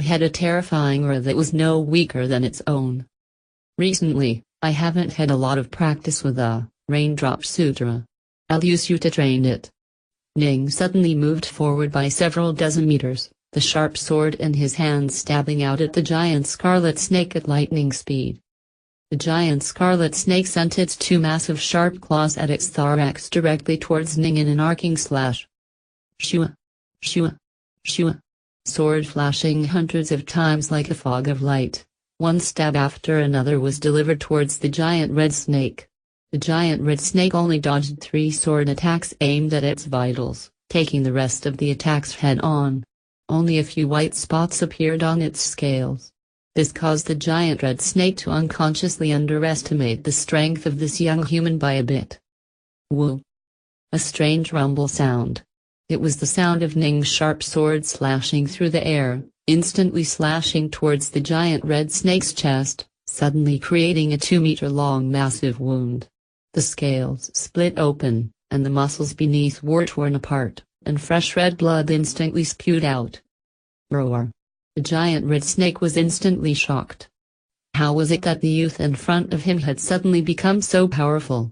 had a terrifying aura that was no weaker than its own. Recently, I haven't had a lot of practice with the Raindrop Sutra. I'll use you to train it. Ning suddenly moved forward by several dozen meters, the sharp sword in his hand stabbing out at the giant scarlet snake at lightning speed. The giant scarlet snake sent its two massive sharp claws at its thorax directly towards Ning in an arcing slash. Shua! Shua! Shua! Sword flashing hundreds of times like a fog of light. One stab after another was delivered towards the giant red snake. The giant red snake only dodged 3 sword attacks aimed at its vitals, taking the rest of the attacks head-on. Only a few white spots appeared on its scales. This caused the giant red snake to unconsciously underestimate the strength of this young human by a bit. Woo! A strange rumble sound. It was the sound of Ning's sharp sword slashing through the air, instantly slashing towards the giant red snake's chest, suddenly creating a 2-meter-long massive wound. The scales split open, and the muscles beneath were torn apart, and fresh red blood instantly spewed out. Roar! The giant red snake was instantly shocked. How was it that the youth in front of him had suddenly become so powerful?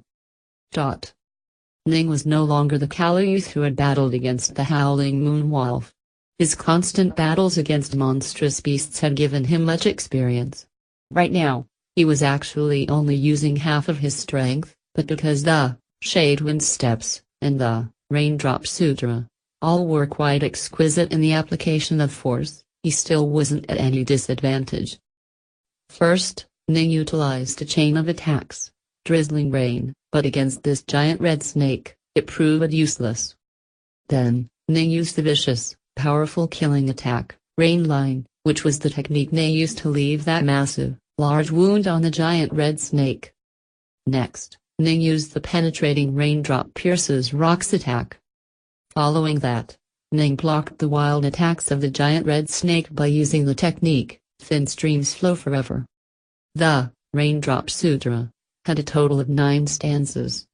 Ning was no longer the callow youth who had battled against the howling moon wolf. His constant battles against monstrous beasts had given him much experience. Right now, he was actually only using half of his strength, but because the Shadewind Steps and the Raindrop Sutra all were quite exquisite in the application of force, he still wasn't at any disadvantage. First, Ning utilized a chain of attacks, drizzling rain, but against this giant red snake, it proved useless. Then, Ning used the vicious, powerful killing attack, Rain Line, which was the technique Ning used to leave that massive, large wound on the giant red snake. Next, Ning used the penetrating Raindrop Pierces Rocks attack. Following that, Ning blocked the wild attacks of the giant red snake by using the technique, Thin Streams Flow Forever. The Raindrop Sutra had a total of 9 stanzas.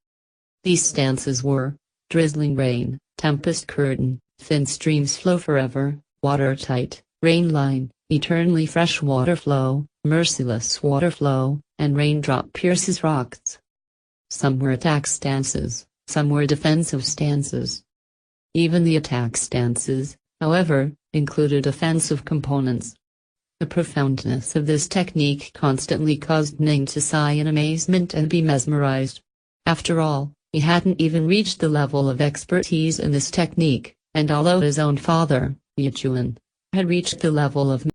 These stanzas were Drizzling Rain, Tempest Curtain, Thin Streams Flow Forever, Watertight, Rain Line, Eternally Fresh Water Flow, Merciless Water Flow, and Raindrop Pierces Rocks. Some were attack stances, some were defensive stances. Even the attack stances, however, included offensive components. The profoundness of this technique constantly caused Ning to sigh in amazement and be mesmerized. After all, he hadn't even reached the level of expertise in this technique, and although his own father, Yichuan, had reached the level of